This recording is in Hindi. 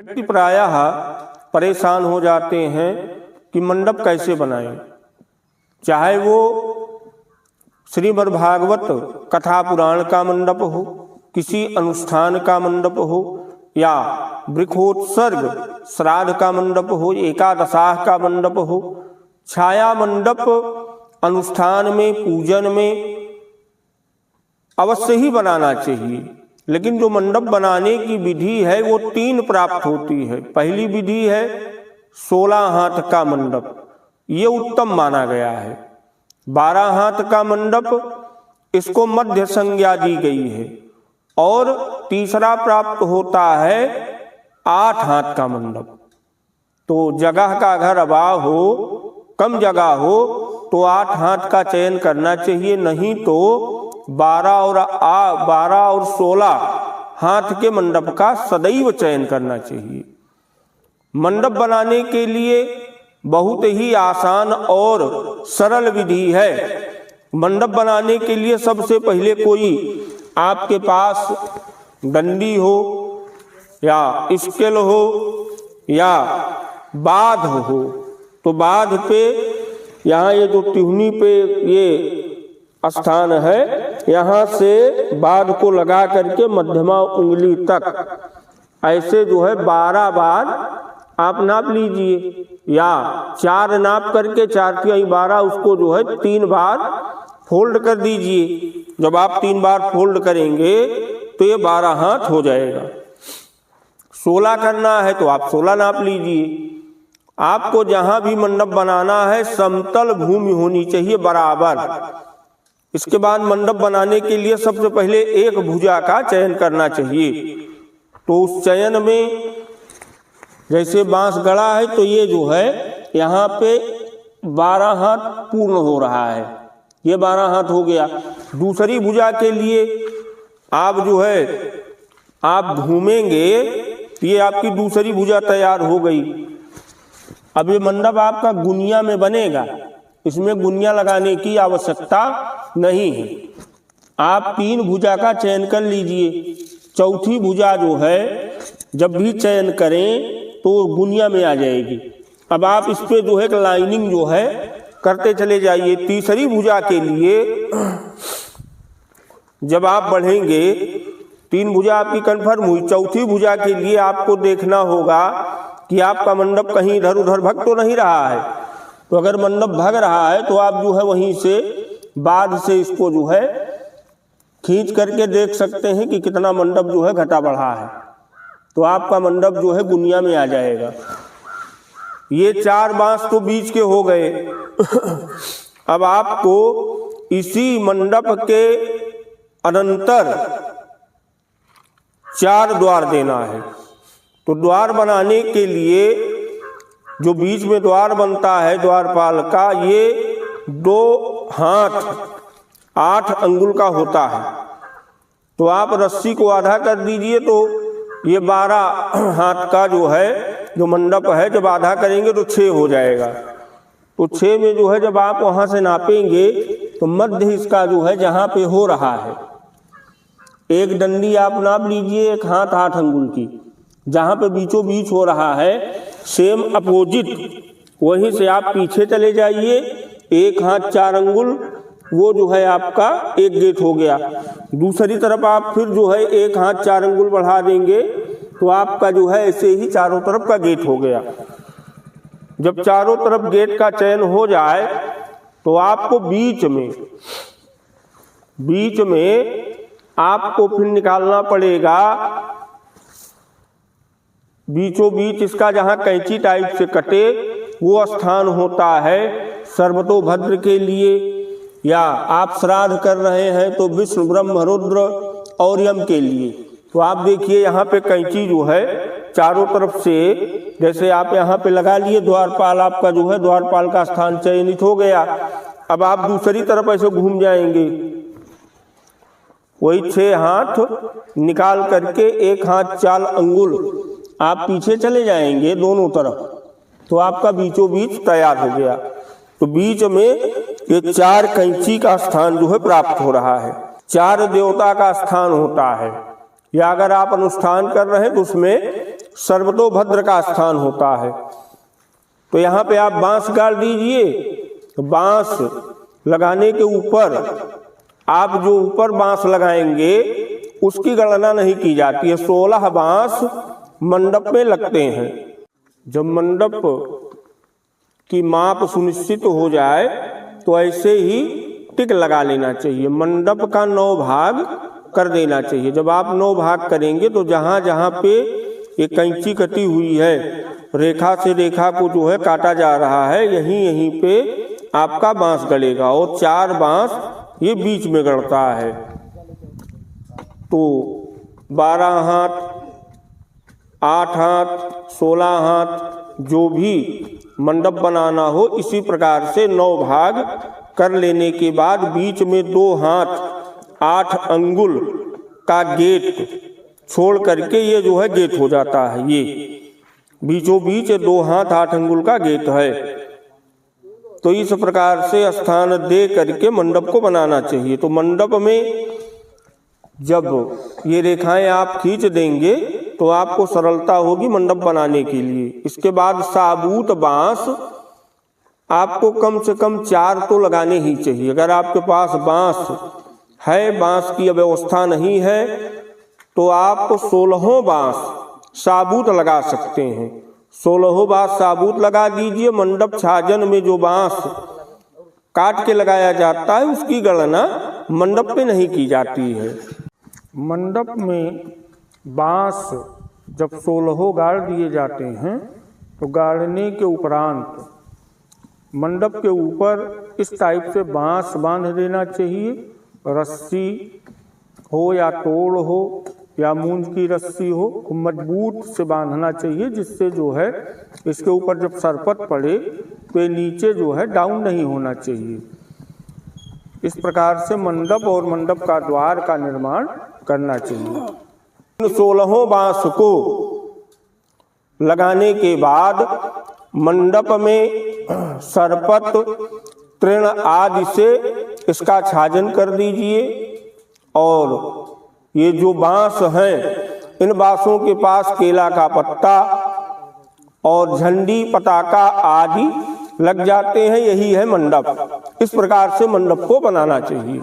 व्यक्ति प्रायः परेशान हो जाते हैं कि मंडप कैसे बनाएं, चाहे वो श्रीमद् भागवत कथा पुराण का मंडप हो, किसी अनुष्ठान का मंडप हो, या वृक्षोत्सर्ग श्राद्ध का मंडप हो, एकादशाह का मंडप हो। छाया मंडप अनुष्ठान में, पूजन में अवश्य ही बनाना चाहिए, लेकिन जो मंडप बनाने की विधि है वो 3 प्राप्त होती है। पहली विधि है 16 हाथ का मंडप, ये उत्तम माना गया है। 12 हाथ का मंडप, इसको मध्य संज्ञा दी गई है। और तीसरा प्राप्त होता है 8 हाथ का मंडप। तो जगह का अगर अभाव हो, कम जगह हो, तो 8 हाथ का चयन करना चाहिए, नहीं तो 12 और 16 हाथ के मंडप का सदैव चयन करना चाहिए। मंडप बनाने के लिए बहुत ही आसान और सरल विधि है। मंडप बनाने के लिए सबसे पहले कोई आपके पास डंडी हो या स्केल हो या बाध हो, तो बाध पे यहाँ ये जो टिहनी पे ये स्थान है, यहाँ से बाध को लगा करके मध्यमा उंगली तक ऐसे जो है 12 बार आप नाप लीजिए, या 4 नाप करके 4 तिहाई 12 उसको जो है 3 बार फोल्ड कर दीजिए। जब आप 3 बार फोल्ड करेंगे तो ये 12 हाथ हो जाएगा। 16 करना है तो आप 16 नाप लीजिए। आपको जहां भी मंडप बनाना है समतल भूमि होनी चाहिए बराबर। इसके बाद मंडप बनाने के लिए सबसे पहले एक भुजा का चयन करना चाहिए। तो उस चयन में जैसे बांस गड़ा है तो ये जो है यहाँ पे 12 हाथ पूर्ण हो रहा है, ये 12 हाथ हो गया। दूसरी भुजा के लिए आप जो है आप घूमेंगे तो ये आपकी दूसरी भुजा तैयार हो गई। अब ये मंडप आपका गुनिया में बनेगा, इसमें गुनिया लगाने की आवश्यकता नहीं है। आप 3 भुजा का चयन कर लीजिए। चौथी भुजा जो है जब भी चयन करें तो गुनिया में आ जाएगी। अब आप इस पे जो है लाइनिंग जो है करते चले जाइए। तीसरी भुजा के लिए जब आप बढ़ेंगे, 3 भुजा आपकी कन्फर्म हुई, चौथी भुजा के लिए आपको देखना होगा कि आपका मंडप कहीं इधर उधर भग तो नहीं रहा है। तो अगर मंडप भग रहा है तो आप जो है वहीं से बाध से इसको जो है खींच करके देख सकते हैं कि कितना मंडप जो है घटा बढ़ा है, तो आपका मंडप जो है गुनिया में आ जाएगा। ये 4 बांस तो बीच के हो गए। अब आपको इसी मंडप के अनंतर 4 द्वार देना है। तो द्वार बनाने के लिए जो बीच में द्वार बनता है द्वारपाल का, ये 2 हाथ 8 अंगुल का होता है। तो आप रस्सी को आधा कर दीजिए तो ये 12 हाथ का जो है जो मंडप है, जब आधा करेंगे तो 6 हो जाएगा। तो 6 में जो है जब आप वहाँ से नापेंगे तो मध्य इसका जो है जहाँ पे हो रहा है, एक डंडी आप नाप लीजिए, 1 हाथ 8 अंगुल की। जहाँ पे बीचों बीच हो रहा है सेम अपोजिट वहीं से आप पीछे चले जाइए, 1 हाथ 4 अंगुल, वो जो है आपका एक गेट हो गया। दूसरी तरफ आप फिर जो है 1 हाथ 4 अंगुल बढ़ा देंगे तो आपका जो है ऐसे ही चारों तरफ का गेट हो गया। जब चारों तरफ गेट का चयन हो जाए तो आपको बीच में आपको फिर निकालना पड़ेगा बीचों बीच इसका जहाँ कैंची टाइप से कटे वो स्थान होता है सर्वतोभद्र के लिए, या आप श्राद्ध कर रहे हैं तो विष्णु ब्रह्म रुद्र और यम के लिए। तो आप देखिए यहाँ पे कैंची जो है चारों तरफ से जैसे आप यहाँ पे लगा लिए, द्वारपाल आपका जो है द्वारपाल का स्थान चयनित हो गया। अब आप दूसरी तरफ ऐसे घूम जाएंगे, वही 6 हाथ निकाल करके 1 हाथ 4 अंगुल आप पीछे चले जाएंगे दोनों तरफ, तो आपका बीचों बीच तैयार हो गया। तो बीच में ये 4 कैंची का स्थान जो है प्राप्त हो रहा है। 4 देवता का स्थान होता है, या अगर आप अनुष्ठान कर रहे हैं तो उसमें सर्वतोभद्र का स्थान होता है। तो यहाँ पे आप बांस गाड़ दीजिए। तो बांस लगाने के ऊपर आप जो ऊपर बांस लगाएंगे उसकी गणना नहीं की जाती है। 16 बांस मंडप में लगते हैं। जब मंडप की माप सुनिश्चित हो जाए तो ऐसे ही टिक लगा लेना चाहिए। मंडप का 9 भाग कर देना चाहिए। जब आप 9 भाग करेंगे तो जहाँ जहाँ पे ये कैंची कटी हुई है, रेखा से रेखा को जो है काटा जा रहा है, यहीं यहीं पे आपका बांस गड़ेगा। और 4 बांस ये बीच में गड़ता है। तो 12 हाथ, 8 हाथ, 16 हाथ जो भी मंडप बनाना हो, इसी प्रकार से 9 भाग कर लेने के बाद बीच में 2 हाथ 8 अंगुल का गेट छोड़ करके ये जो है गेट हो जाता है। ये बीचों बीच 2 हाथ 8 अंगुल का गेट है। तो इस प्रकार से स्थान दे करके मंडप को बनाना चाहिए। तो मंडप में जब ये रेखाएं आप खींच देंगे तो आपको सरलता होगी मंडप बनाने के लिए। इसके बाद साबूत बांस आपको कम से कम 4 तो लगाने ही चाहिए। अगर आपके पास बांस है, बांस की व्यवस्था नहीं है, तो आप 16 बांस साबूत लगा सकते हैं। 16 बांस साबूत लगा दीजिए। मंडप छाजन में जो बांस काट के लगाया जाता है उसकी गणना मंडप पे नहीं की जाती है। मंडप में बांस जब 16 गाड़ दिए जाते हैं तो गाड़ने के उपरांत मंडप के ऊपर इस टाइप से बांस बांध देना चाहिए। रस्सी हो या तोड़ हो या मूंज की रस्सी हो, मजबूत से बांधना चाहिए, जिससे जो है इसके ऊपर जब सरपट पड़े तो ये नीचे जो है डाउन नहीं होना चाहिए। इस प्रकार से मंडप और मंडप का द्वार का निर्माण करना चाहिए। 16 बांस को लगाने के बाद मंडप में सरपत, तृण आदि से इसका छाजन कर दीजिए। और ये जो बांस हैं, इन बांसों के पास केला का पत्ता और झंडी, पताका आदि लग जाते हैं। यही है मंडप। इस प्रकार से मंडप को बनाना चाहिए।